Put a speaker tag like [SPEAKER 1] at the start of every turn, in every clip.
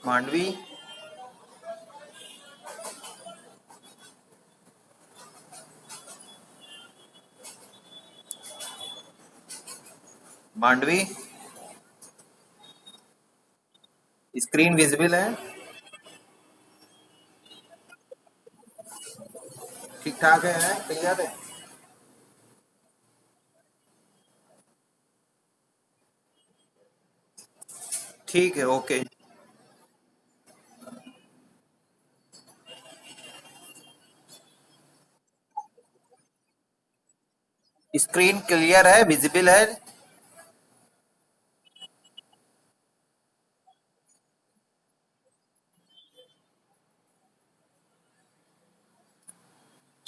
[SPEAKER 1] Mandvi, Mandvi, screen visible है? ठीक ठाक है, क्लियर है? ठीक है, ओके। स्क्रीन क्लियर है, विजिबल है?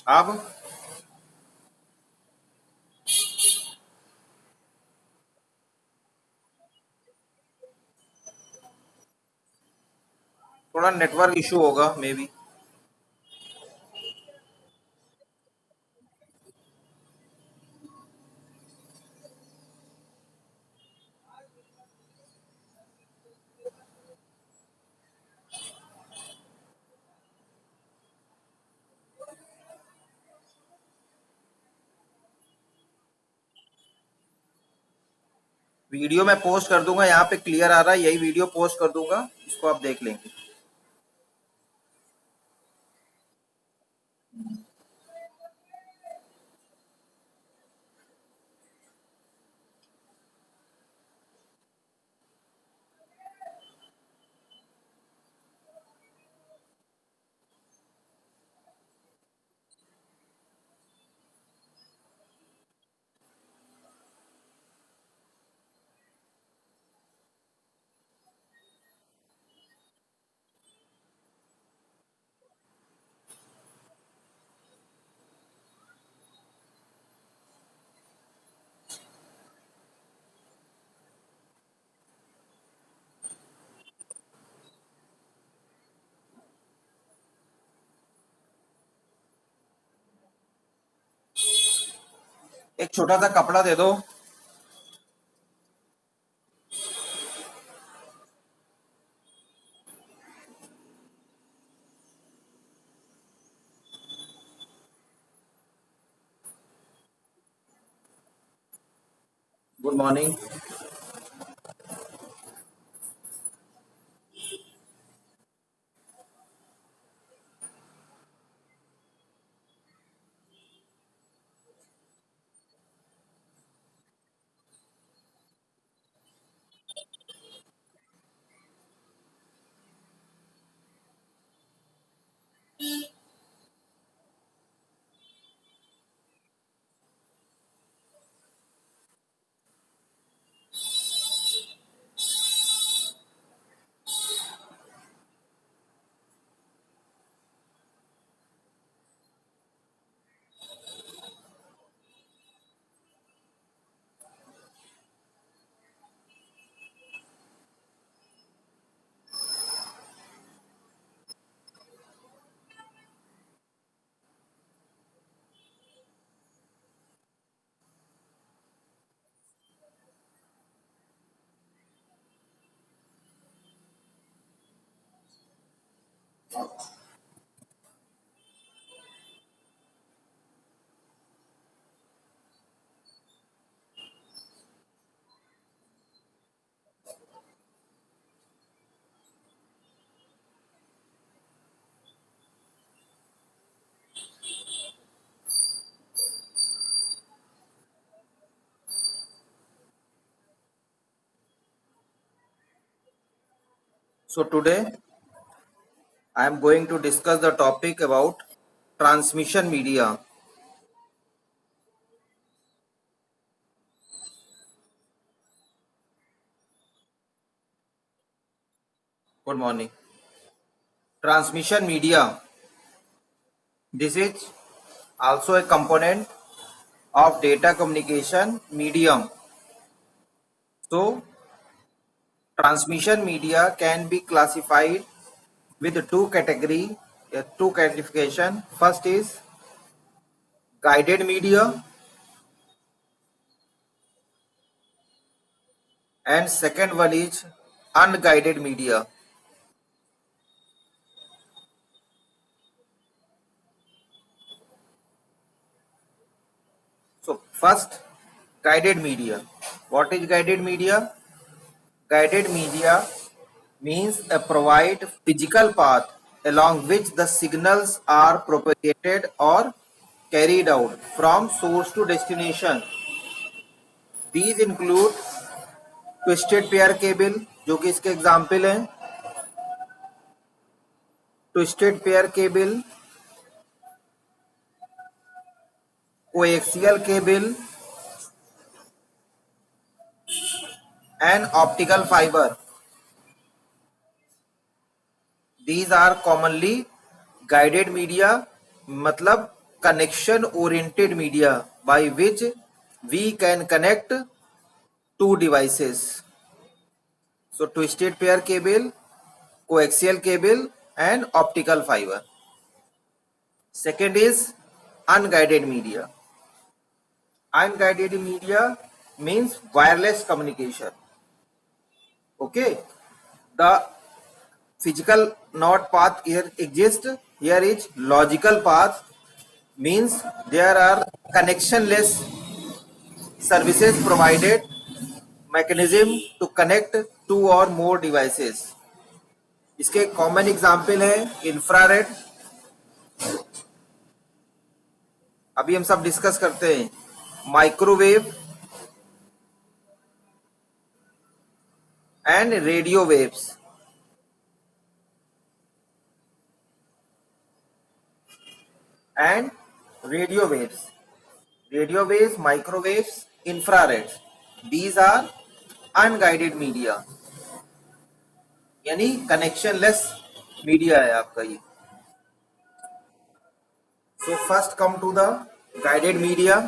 [SPEAKER 1] अब थोड़ा नेटवर्क इशू होगा मे बी। वीडियो मैं पोस्ट कर दूंगा, यहाँ पे क्लियर आ रहा है, यही वीडियो पोस्ट कर दूंगा, इसको आप देख लेंगे। एक छोटा सा कपड़ा दे दो। Good morning. So today I am going to discuss the topic about transmission media. Good morning. Transmission media. This is also a component of data communication medium. So transmission media can be classified with two classification. First is guided media and second one is unguided media. First, guided media. What is guided media? Guided media means a provide physical path along which the signals are propagated or carried out from source to destination. These include twisted pair cable, जो कि इसके example हैं. Twisted pair cable, coaxial cable and optical fibre. These are commonly guided media, मतलब connection oriented media by which we can connect two devices. So twisted pair cable, coaxial cable and optical fiber. Second is unguided media. Unguided media means wireless communication. Okay, the physical not path here exists. Here is logical path, means there are connectionless services provided, mechanism to connect two or more devices. इसके common example है infrared. अभी हम सब discuss करते हैं. Microwave and radio waves. And radio waves, microwaves, infrared. These are unguided media, यानी connectionless media है आपका ये. So first come to the guided media.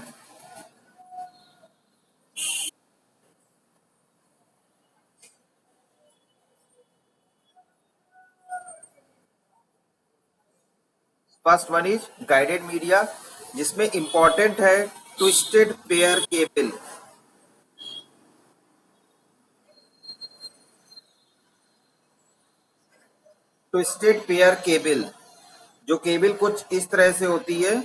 [SPEAKER 1] First one is guided media, जिसमें इंपॉर्टेंट है twisted pair cable. Twisted pair cable, जो cable कुछ इस तरह से होती है.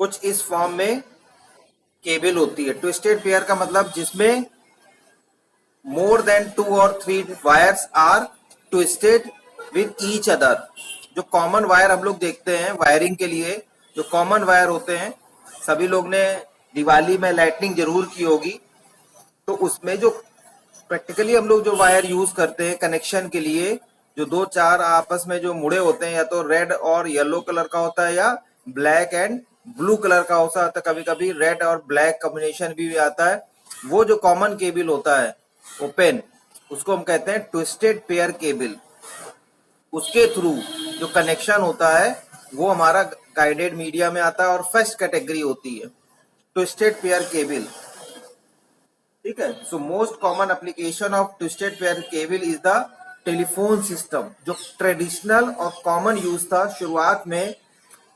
[SPEAKER 1] कुछ इस फॉर्म में केबल होती है. ट्विस्टेड पेयर का मतलब जिसमें more than 2 or 3 wires are twisted with each other. जो कॉमन वायर हम लोग देखते हैं वायरिंग के लिए, जो कॉमन वायर होते हैं, सभी लोग ने दिवाली में लाइटनिंग जरूर की होगी. तो उसमें जो प्रैक्टिकली हम लोग जो वायर यूज करते हैं कनेक्शन के लिए, जो 2-4 आपस में जो मुड़े होते हैं, या तो रेड और येलो कलर का होता है या ब्लैक एंड ब्लू कलर का होता है. कभी कभी रेड और ब्लैक कॉम्बिनेशन भी आता है. वो जो कॉमन केबल होता है ओपन, उसको हम कहते हैं ट्विस्टेड पेयर केबल. उसके थ्रू जो कनेक्शन होता है वो हमारा गाइडेड मीडिया में आता है और फर्स्ट कैटेगरी होती है ट्विस्टेड पेयर केबल. ठीक है. So most common application of twisted pair cable is the telephone system. जो ट्रेडिशनल और कॉमन यूज था शुरुआत में,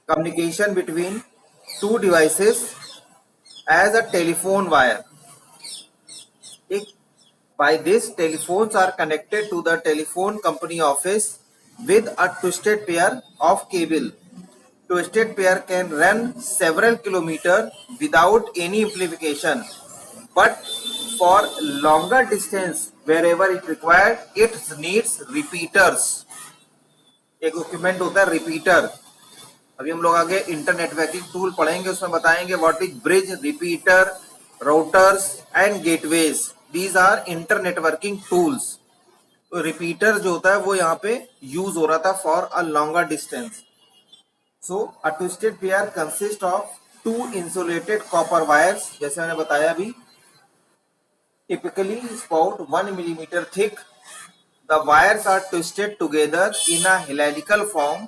[SPEAKER 1] communication between two devices as a telephone wire. By this, telephones are connected to the telephone company office with a twisted pair of cable. Twisted pair can run several kilometers without any amplification, but for longer distance, wherever it required, it needs repeaters. एक equipment होता है repeater. अभी हम लोग आगे internetworking tool पढ़ेंगे, उसमें बताएंगे what is bridge, repeater, routers and gateways. These are internetworking tools. तो रिपीटर जो होता है वो यहाँ पे यूज हो रहा था for a longer distance. So a twisted pair consist of 2 insulated copper wires, जैसे मैंने बताया अभी, typically about 1 millimeter thick. The wires are twisted together in a helical form.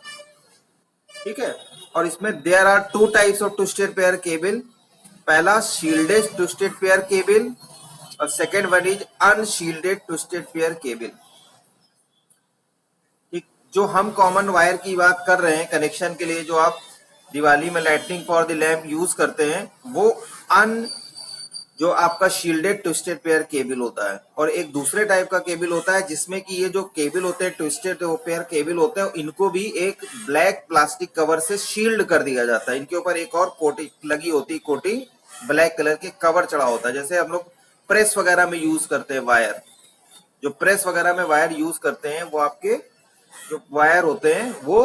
[SPEAKER 1] ठीक है. और इसमें there are 2 types of twisted pair cable. पहला shielded twisted pair cable और second one is unshielded twisted pair cable. ठीक. जो हम common wire की बात कर रहे हैं कनेक्शन के लिए, जो आप दिवाली में lightning for the lamp use करते हैं, वो अन जो आपका शील्डेड ट्विस्टेड पेयर केबल होता है। और एक दूसरे टाइप का केबल होता है जिसमें कि ये जो केबल होते हैं ट्विस्टेड पेयर केबल होते हैं, इनको भी एक ब्लैक प्लास्टिक कवर से शील्ड कर दिया जाता है। इनके ऊपर एक और कोटिंग लगी होती है, कोटिंग ब्लैक कलर के कवर चढ़ा होता है। जैसे हम लोग प्रेस वगैरह में यूज करते हैं वायर, जो प्रेस वगैरह में वायर यूज करते हैं, वो आपके जो वायर होते हैं वो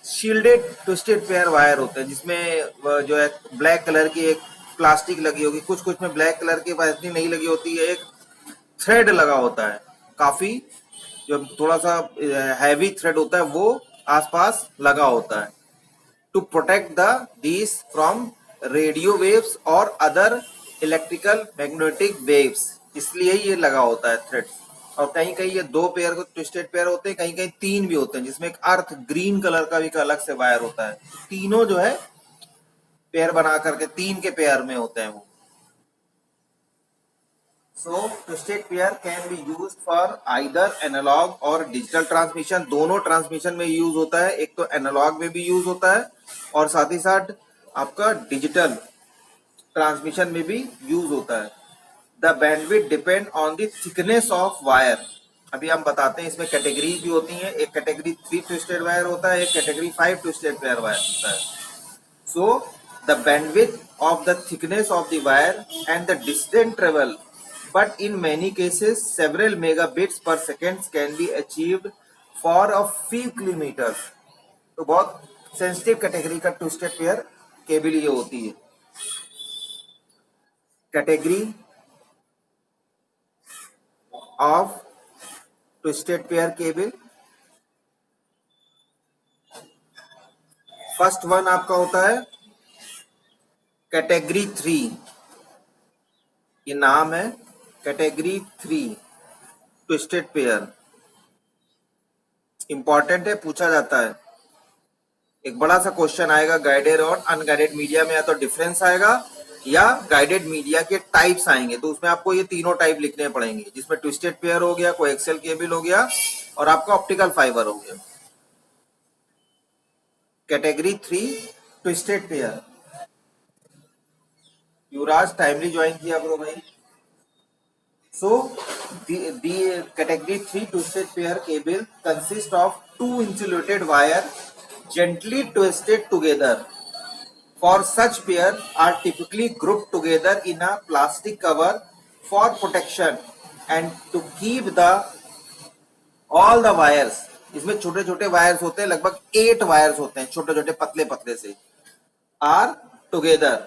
[SPEAKER 1] शील्डेड ट्विस्टेड पेयर वायर होते हैं, जिसमें जो है ब्लैक कलर की एक प्लास्टिक लगी होगी, कुछ कुछ में ब्लैक कलर की इतनी नहीं लगी होती है, एक थ्रेड लगा होता है काफी, जो थोड़ा सा हैवी थ्रेड होता है वो आसपास लगा होता है, to protect the these from radio waves और अदर इलेक्ट्रिकल मैग्नेटिक वेव्स, इसलिए ये लगा होता है थ्रेड। और कहीं कहीं ये 2 पेयर को ट्विस्टेड पेयर होते हैं, कहीं कहीं 3 भी होते हैं, जिसमें एक अर्थ ग्रीन कलर का भी एक अलग से वायर होता है। तीनों जो है पेयर बना करके 3 के पेयर में होते हैं वो। So twisted pair can be used for either analog or digital transmission, दोनों ट्रांसमिशन में यूज होता है। एक तो एनालॉग में भी यूज होता है और साथ ही साथ आपका डिजिटल ट्रांसमिशन में भी यूज होता है। The bandwidth depend on the thickness of wire. अभी हम बताते हैं, इसमें कैटेगरीज भी होती हैं। एक कैटेगरी 3 ट्विस्टेड वायर होता है, एक कैटेगरी 5 ट्विस्टेड वायर होता है। So the bandwidth of the thickness of the wire and the distance travel, but in many cases several megabits per second can be achieved for a few kilometers। तो बहुत sensitive category का twisted pair cable ये होती है। Category of twisted pair cable, first one आपका होता है category 3, ये नाम है कैटेगरी 3 ट्विस्टेड पेयर। इंपॉर्टेंट है, पूछा जाता है। एक बड़ा सा क्वेश्चन आएगा गाइडेड और अनगाइडेड मीडिया में, या तो डिफरेंस आएगा या गाइडेड मीडिया के टाइप्स आएंगे। तो उसमें आपको ये तीनों टाइप लिखने पड़ेंगे, जिसमें ट्विस्टेड पेयर हो गया, कोएक्सियल केबल हो गया और आपका ऑप्टिकल फाइबर हो गया। Category 3 twisted pair. Yuvraj timely join किया करो भाई। So the category 3 twisted pair cable consists of 2 insulated wire gently twisted together. For such pair are typically grouped together in a plastic cover for protection and to keep the all the wires। इसमें छोटे छोटे wires होते हैं, लगभग 8 wires होते हैं, छोटे छोटे पतले पतले से, are together।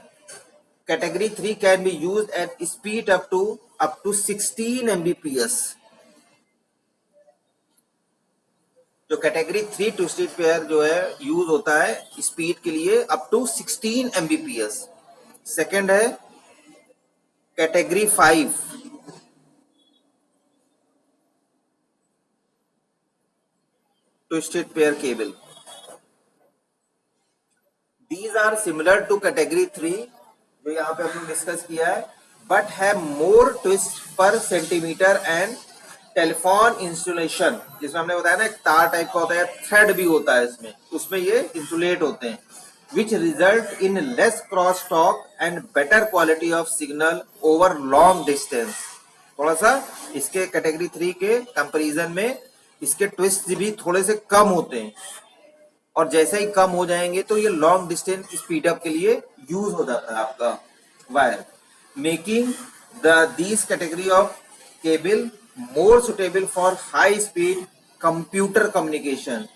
[SPEAKER 1] Category 3 can be used at speed up to 16 Mbps। जो कैटेगरी 3 ट्विस्टेड पेयर जो है यूज होता है स्पीड के लिए अप टू 16 Mbps। सेकंड है category 5 twisted pair cable. These are similar to category 3 जो यहाँ पे हमने डिस्कस किया है, बट है मोर ट्विस्ट पर सेंटीमीटर एंड टेलीफोन इंसुलेशन, जिसमें हमने बताया ना एक तार टाइप का होता है, थ्रेड भी होता है इसमें, उसमें ये इंसुलेट होते हैं, which result in less cross talk and better quality of signal over long distance. थोड़ा सा इसके कैटेगरी 3 के कंपैरिजन में इसके ट्विस्ट भी थोड़े से कम होते हैं, और जैसे ही कम हो जाएंगे तो ये लॉन्ग डिस्टेंस स्पीड अप के लिए यूज हो जाता है आपका wire, making these category of cable more suitable for high speed computer communication.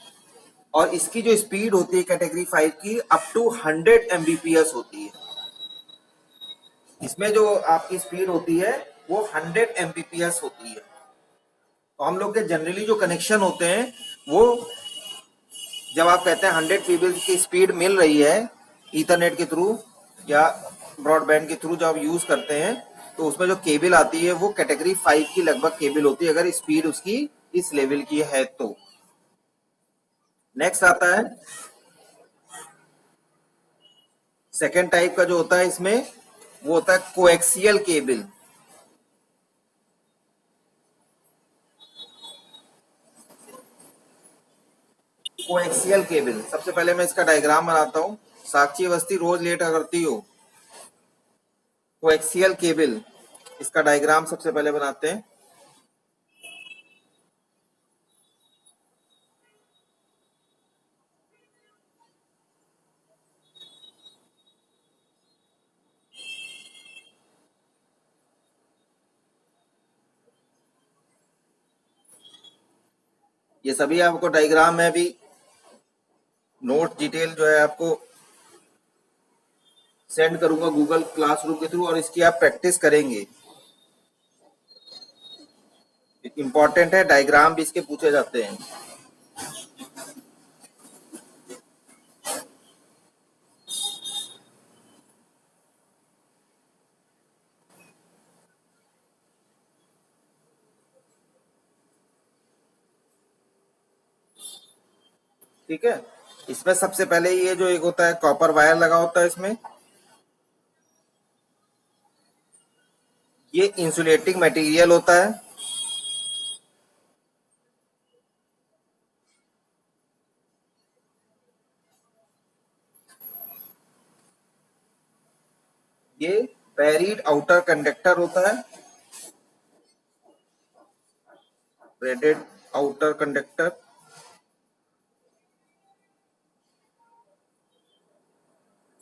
[SPEAKER 1] और इसकी जो स्पीड होती है कैटेगरी 5 की अप टू 100 Mbps होती है। इसमें जो आपकी स्पीड होती है वो 100 Mbps होती है। तो हम लोग के जनरली जो कनेक्शन होते हैं वो जब आप कहते हैं 100 Mbps की स्पीड मिल रही है ईथरनेट के थ्रू या ब्रॉडबैंड के थ्रू जब आप यूज करते हैं, तो उसमें जो केबल आती है वो कैटेगरी 5 की लगभग केबल होती है, अगर स्पीड उसकी इस लेवल की है तो। नेक्स्ट आता है सेकेंड टाइप का जो होता है इसमें, वो होता है कोएक्सियल केबल। कोएक्सियल केबल, सबसे पहले मैं इसका डायग्राम बनाता हूँ। साक्षी अवस्थी रोज लेट करती हो। कोएक्सियल केबल, इसका डायग्राम सबसे पहले बनाते हैं। ये सभी आपको डायग्राम में भी नोट डिटेल जो है आपको सेंड करूंगा गूगल क्लासरूम के थ्रू, और इसकी आप प्रैक्टिस करेंगे। इंपॉर्टेंट है, डायग्राम भी इसके पूछे जाते हैं। ठीक है, इसमें सबसे पहले ये जो एक होता है कॉपर वायर लगा होता है, इसमें ये इंसुलेटिंग मटेरियल होता है। ये बेरिड आउटर कंडक्टर होता है, ब्रेडेड आउटर कंडक्टर।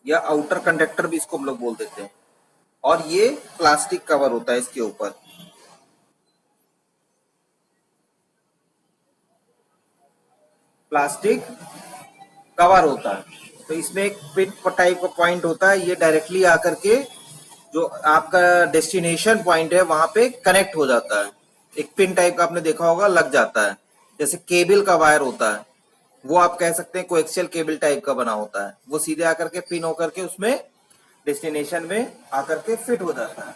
[SPEAKER 1] या आउटर कंडक्टर भी इसको हम लोग बोल देते हैं। और ये प्लास्टिक कवर होता है इसके ऊपर। प्लास्टिक कवर होता है, तो इसमें एक पिन टाइप का पॉइंट होता है, ये डायरेक्टली आकर के जो आपका डेस्टिनेशन पॉइंट है वहां पे कनेक्ट हो जाता है। एक पिन टाइप का आपने देखा होगा, लग जाता है। जैसे केबल का वायर होता है, वो आप कह सकते हैं कोएक्सियल केबल टाइप का बना होता है। वो सीधे आकर के पिन होकर के उसमें डेस्टिनेशन में आकर के फिट हो जाता है।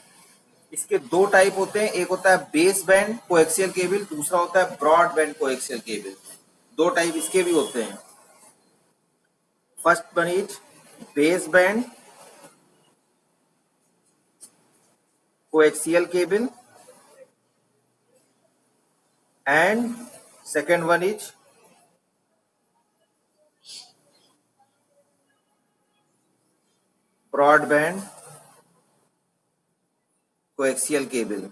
[SPEAKER 1] इसके दो टाइप होते हैं, एक होता है बेस बैंड कोएक्सियल केबल, दूसरा होता है ब्रॉड बैंड कोएक्सियल केबल। दो टाइप इसके भी होते हैं। First one is base band coaxial cable and second one is broadband coaxial cable.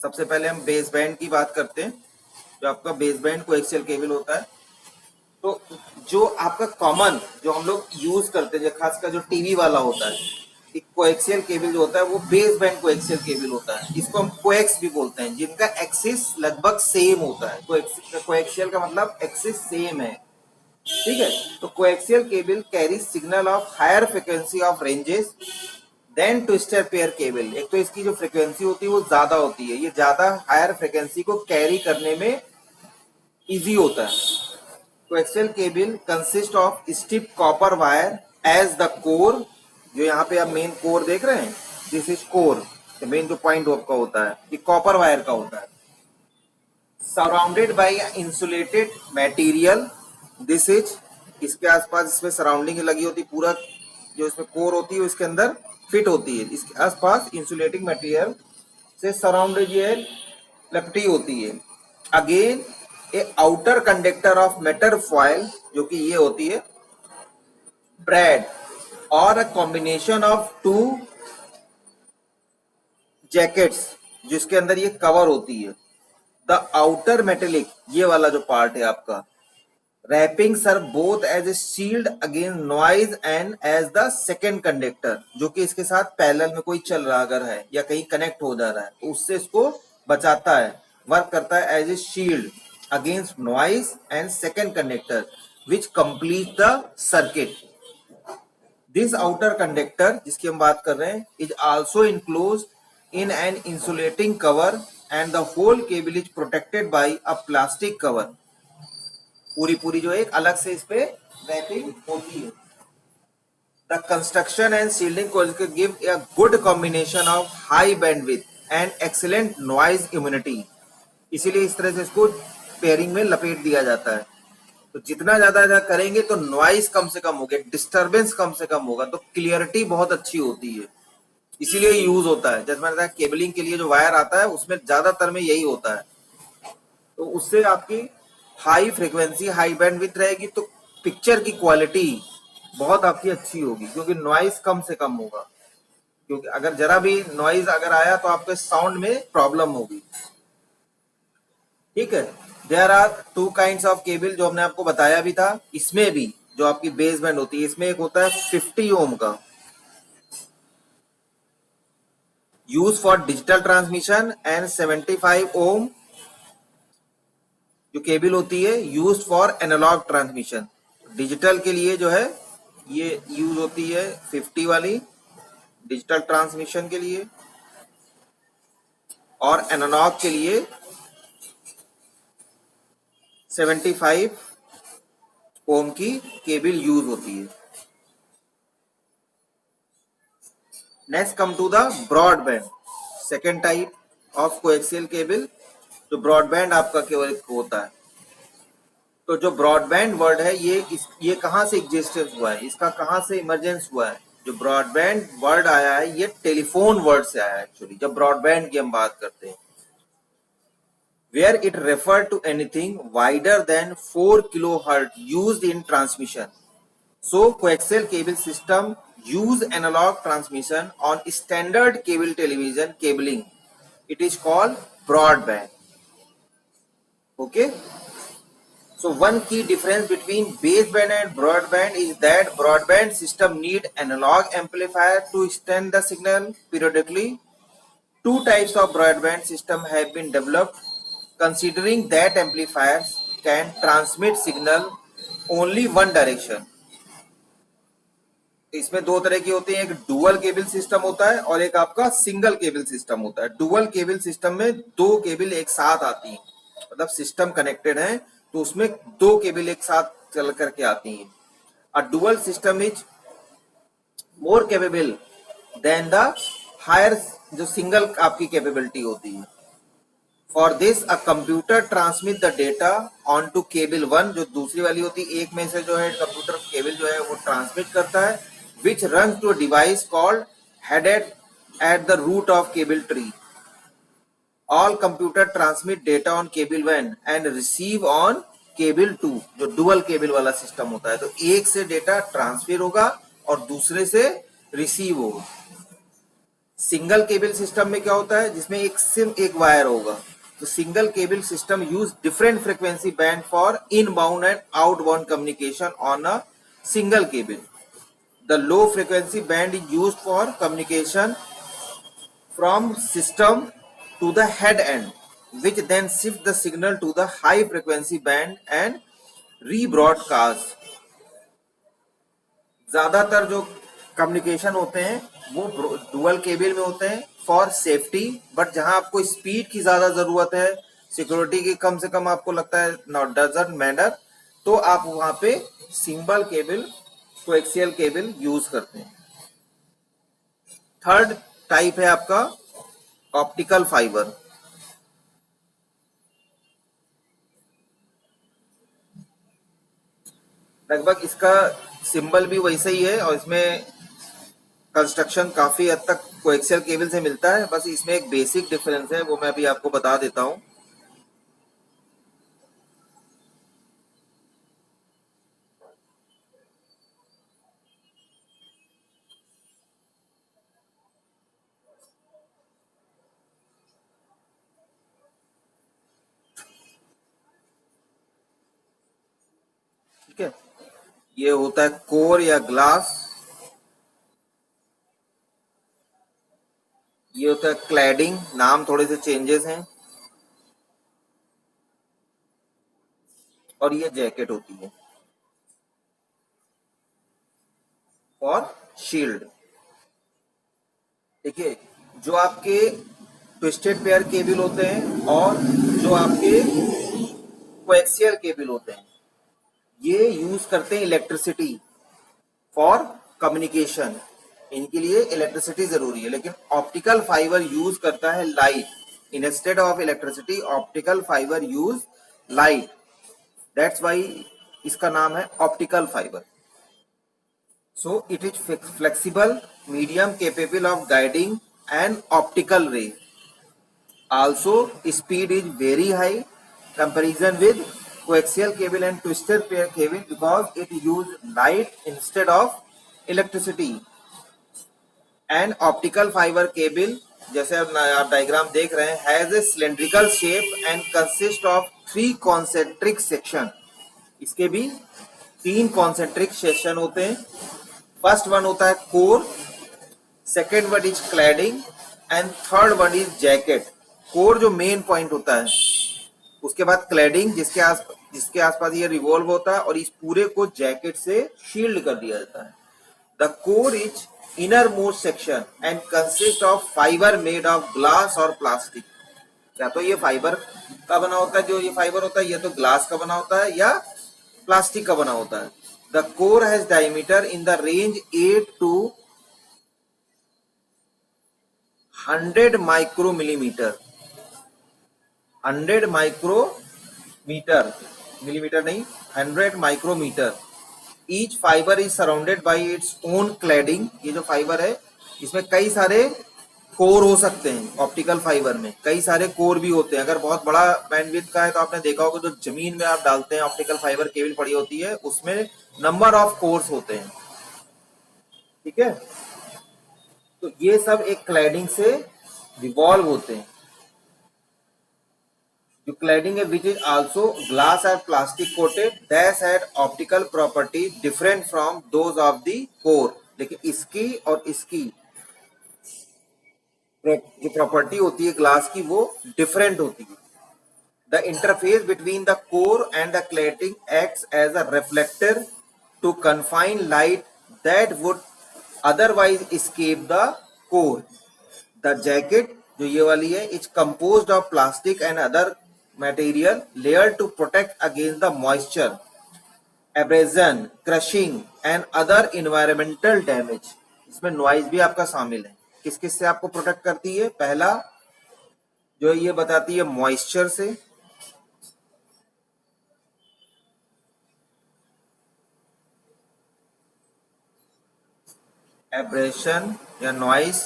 [SPEAKER 1] सबसे पहले हम बेस बैंड की बात करते हैं। जो आपका बेस बैंड कोएक्सियल केबल होता है, तो जो आपका कॉमन जो हम लोग यूज करते हैं, खासकर जो टीवी वाला होता है, एक कोएक्सियल केबल जो होता है वो बेस बैंड कोएक्सियल केबल होता है। इसको हम कोएक्स भी बोलते हैं, जिनका एक्सिस लगभग सेम होता है। कोएक्सियल का मतलब एक्सिस सेम है। ठीक है, तो coaxial cable carry signal of higher frequency of ranges than twister pair cable. एक तो इसकी जो फ्रीक्वेंसी होती है वो ज्यादा होती है, ये ज्यादा हायर फ्रीक्वेंसी को कैरी करने में इजी होता है। Coaxial cable consist of stiff copper wire as the core. जो यहाँ पे आप मेन कोर देख रहे हैं, दिस इज कोर। मेन जो पॉइंट आपका होता है ये कॉपर वायर का होता है। Surrounded by insulated material, this is, इसके आसपास इसमें सराउंडिंग लगी होती, पूरा जो इसमें कोर होती है उसके अंदर फिट होती है। इसके आसपास इंसुलेटिंग मटेरियल से सराउंडेड ये लपटी होती है। Again a outer conductor of metal foil, जो कि ये होती है ब्रेड, और a combination of two jackets, जिसके अंदर ये कवर होती है। द आउटर मेटेलिक, ये वाला जो पार्ट है आपका, wrapping serves both as a shield against noise and as the second conductor, जो कि इसके साथ पैरेलल में कोई चल रहा अगर है या कहीं कनेक्ट हो जा रहा है तो उससे इसको बचाता है, वर्क करता है as a shield against noise and second conductor which complete the circuit. This outer conductor जिसकी हम बात कर रहे हैं is also enclose in an insulating cover and the whole cable is protected by a plastic cover. पूरी जो एक अलग से इस पे रैपिंग होती है। The construction and shielding give a good combination of high bandwidth and excellent noise immunity। इसीलिए इस तरह से इसको पेयरिंग में लपेट दिया जाता है। तो जितना ज्यादा करेंगे तो नॉइज कम से कम होगा, डिस्टरबेंस कम से कम होगा, तो क्लियरिटी बहुत अच्छी होती है। इसीलिए यूज होता है। जैसे मैंने कहा केबलिंग के लिए जो वायर आता है उसमें ज्यादातर में यही होता है, तो उससे आपकी हाई फ्रीक्वेंसी हाई बैंडविड्थ रहेगी तो पिक्चर की क्वालिटी बहुत आपकी अच्छी होगी, क्योंकि नॉइज कम से कम होगा, क्योंकि अगर जरा भी नॉइज अगर आया तो आपके साउंड में प्रॉब्लम होगी। ठीक है। There are two kinds of cable, जो हमने आपको बताया भी था। इसमें भी जो आपकी बेस बैंड होती है, इसमें एक होता है 50 ओम का, use for digital transmission, and 75 ohm जो केबल होती है use for analog transmission. Digital के लिए जो है ये यूज होती है 50 वाली डिजिटल ट्रांसमिशन के लिए, और एनालॉग के लिए 75 ओम की केबल यूज होती है। Next come to the broadband, second type of coaxial cable, जो ब्रॉडबैंड आपका केवल होता है। तो जो ब्रॉडबैंड वर्ड है ये कहाँ से एग्जिस्टेंस हुआ है, इसका कहाँ से इमरजेंस हुआ है। जो ब्रॉडबैंड वर्ड आया है ये टेलीफोन वर्ड से आया है एक्चुअली, जब ब्रॉडबैंड की हम बात करते हैं, where it referred to anything wider than 4 kilohertz used in transmission. So coaxial cable system use analog transmission on standard cable television cabling. It is called broadband. Okay. So one key difference between baseband and broadband is that broadband system need analog amplifier to extend the signal periodically. Two types of broadband system have been developed, considering that amplifiers can transmit signal only one direction. इसमें दो तरह की होती है, एक dual cable system होता है और एक आपका सिंगल केबल सिस्टम होता है। डुअल केबल सिस्टम में दो केबल एक साथ आती हैं, मतलब सिस्टम कनेक्टेड है तो उसमें दो केबल एक साथ चल करके आती हैं। A dual system is more capable than the higher, जो सिंगल आपकी कैपेबिलिटी होती है। For this a computer transmit the data onto cable one, जो दूसरी वाली होती है एक में से जो है कंप्यूटर केबल जो है वो ट्रांसमिट करता है, which runs to a device called headed at the root of cable tree. All computer transmit data on cable 1 and receive on cable 2, जो डुअल केबल वाला सिस्टम होता है। तो एक से डेटा ट्रांसफर होगा और दूसरे से रिसीव होगा। सिंगल केबल सिस्टम में क्या होता है, जिसमें एक सिम एक वायर होगा। तो single cable system use different frequency band for inbound and outbound communication on a single cable. The low frequency band is used for communication from system to the head end, which then shift the signal to the high frequency band and rebroadcast. ज्यादातर जो communication होते हैं वो dual cable में होते हैं for safety, but जहां आपको स्पीड की ज्यादा जरूरत है, सिक्योरिटी की कम से कम आपको लगता है नॉट डजंट मैटर, तो आप वहां पे single cable coaxial cable use करते हैं। थर्ड टाइप है आपका ऑप्टिकल फाइबर। लगभग इसका सिंबल भी वैसा ही है और इसमें कंस्ट्रक्शन काफी हद तक कोएक्सियल केबल से मिलता है, बस इसमें एक बेसिक डिफरेंस है वो मैं अभी आपको बता देता हूं। ठीक है, ये होता है कोर या ग्लास, ये होता है क्लैडिंग, नाम थोड़े से चेंजेस हैं, और ये जैकेट होती है और शील्ड। देखिए, जो आपके ट्विस्टेड पेयर केबल होते हैं और जो आपके कोएक्सियल केबल होते हैं, ये यूज करते हैं इलेक्ट्रिसिटी फॉर कम्युनिकेशन, इनके लिए इलेक्ट्रिसिटी जरूरी है। लेकिन ऑप्टिकल फाइबर यूज करता है light, instead of electricity optical fibre use light, that's why इसका नाम है optical fibre. So it is flexible medium capable of guiding an optical रे, also speed is very high comparison with coaxial cable and twisted pair cable because it use light instead of electricity. And optical fiber cable, जैसे अब आप diagram देख रहे हैं, has a cylindrical shape and consist of 3 concentric section. इसके भी 3 concentric section होते हैं. फर्स्ट वन होता है core, second one is cladding and third one is jacket. Core जो मेन पॉइंट होता है, उसके बाद क्लैडिंग जिसके आसपास ये रिवॉल्व होता है, और इस पूरे को जैकेट से शील्ड कर दिया जाता है. The core is inner most section and consist of fibre made of glass और प्लास्टिक. या तो ये फाइबर का बना होता है, जो ये फाइबर होता है, ये तो ग्लास का बना होता है या प्लास्टिक का बना होता है. The core has diameter in the range 8 to 100 micromillimetre. 100 micrometre, millimetre नहीं, 100 micrometre. Each fibre is surrounded by its own cladding. ये जो फाइबर है, इसमें कई सारे कोर हो सकते हैं. ऑप्टिकल फाइबर में कई सारे कोर भी होते हैं. अगर बहुत बड़ा बैंडविड्थ का है तो आपने देखा होगा, जो जमीन में आप डालते हैं ऑप्टिकल फाइबर केबल पड़ी होती है, उसमें नंबर ऑफ कोर्स होते हैं. ठीक है, तो ये सब एक क्लैडिंग से रिवॉल्व होते हैं. जो क्लैडिंग है, विच इज आल्सो ग्लास और plastic coated, that had optical property different from those of the core. लेकिन इसकी और इसकी जो प्रॉपर्टी होती है ग्लास की, वो डिफरेंट होती है. The interface between the core and the cladding acts as a reflector to confine light that would otherwise escape the core. The jacket जो ये वाली है, is composed of plastic and other material layer to protect against the moisture, abrasion, crushing and other environmental damage. इसमें noise भी आपका शामिल है. किस किस से आपको प्रोटेक्ट करती है? पहला जो ये बताती है मॉइस्चर से, एब्रेशन या noise.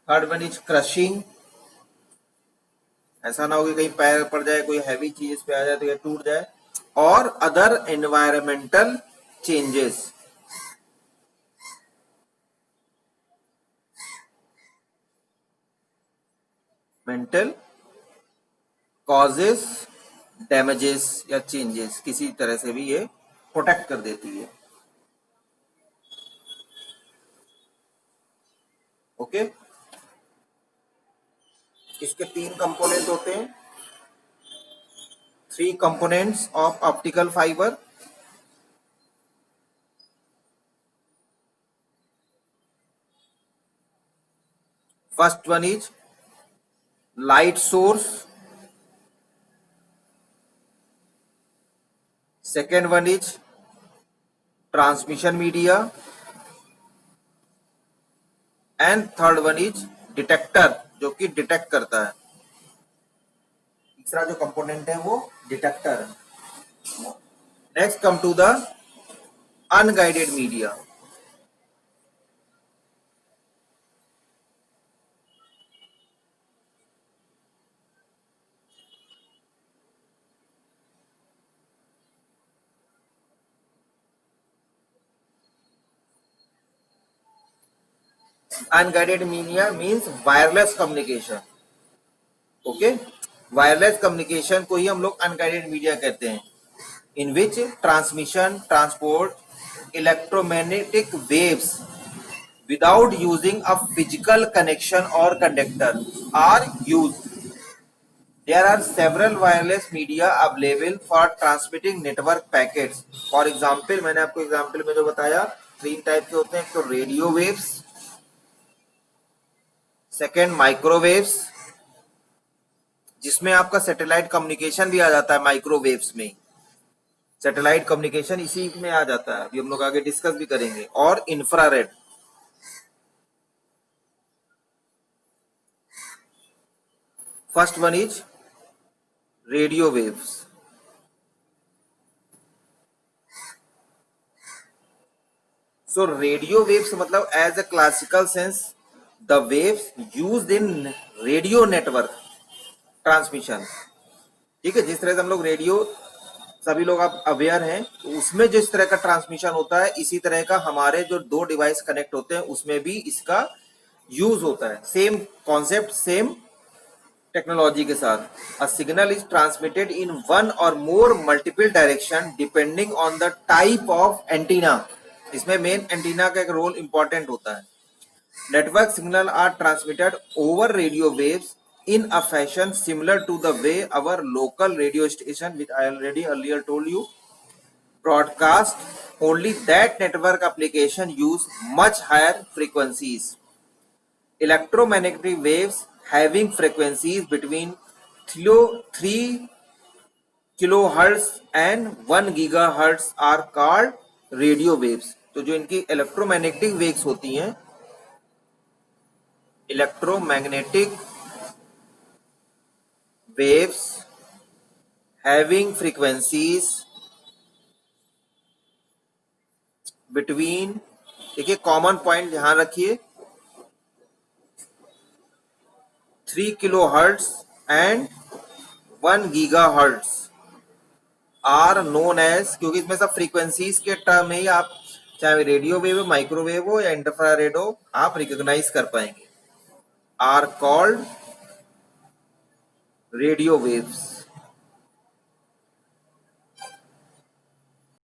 [SPEAKER 1] Third one is crushing. ऐसा ना हो कि कहीं पैर पड़ जाए, कोई हैवी चीज पे आ जाए तो ये टूट जाए. और other environmental changes. Mental causes, damages या चेंजेस, किसी तरह से भी ये प्रोटेक्ट कर देती है. ओके, इसके 3 कंपोनेंट होते हैं. 3 components of optical fibre. First one is light source, second one is transmission media, and third one is detector, जो कि डिटेक्ट करता है. तीसरा जो कंपोनेंट है वो डिटेक्टर है. Next come to the unguided media. Unguided media means wireless communication. Okay, wireless communication को ही हम लोग अनगाइडेड मीडिया कहते हैं. In which transmission, transport electromagnetic waves without using a physical connection or conductor are used. There are several wireless media available for transmitting network packets. For example, मैंने आपको example में जो बताया, 3 टाइप के होते हैं. एक तो रेडियो वेव्स, सेकेंड माइक्रोवेव्स, जिसमें आपका सैटेलाइट कम्युनिकेशन भी आ जाता है. माइक्रोवेव्स में सैटेलाइट कम्युनिकेशन इसी में आ जाता है, अभी हम लोग आगे डिस्कस भी करेंगे. और infrared. First one is radio waves. So radio waves मतलब as a classical sense the waves used in radio network transmission. ठीक है, जिस तरह से हम लोग रेडियो सभी लोग आप अवेयर हैं, तो उसमें जिस तरह का ट्रांसमिशन होता है इसी तरह का हमारे जो दो डिवाइस कनेक्ट होते हैं उसमें भी इसका यूज होता है। सेम कॉन्सेप्ट, सेम टेक्नोलॉजी के साथ। A signal is transmitted in one or more multiple direction depending on the type of antenna. इसमें मेन एंटीना का एक रोल इंपॉर्टेंट होता है। Network signal are transmitted over radio waves in a fashion similar to the way our local radio station, which I already earlier told you, broadcast. Only that network application use much higher frequencies. Electromagnetic waves having frequencies between 3 kilohertz and 1 gigahertz are called radio waves. तो जो इनकी electromagnetic waves होती हैं, electromagnetic waves having frequencies between, देखिए common point ध्यान रखिए, 3 kilohertz and 1 gigahertz are known as, क्योंकि इसमें सब फ्रीक्वेंसीज के टर्म में ही आप चाहे रेडियो वेव हो, माइक्रोवेव हो या इंफ्रारेड हो, आप रिकॉग्नाइज कर पाएंगे। Are called radio waves.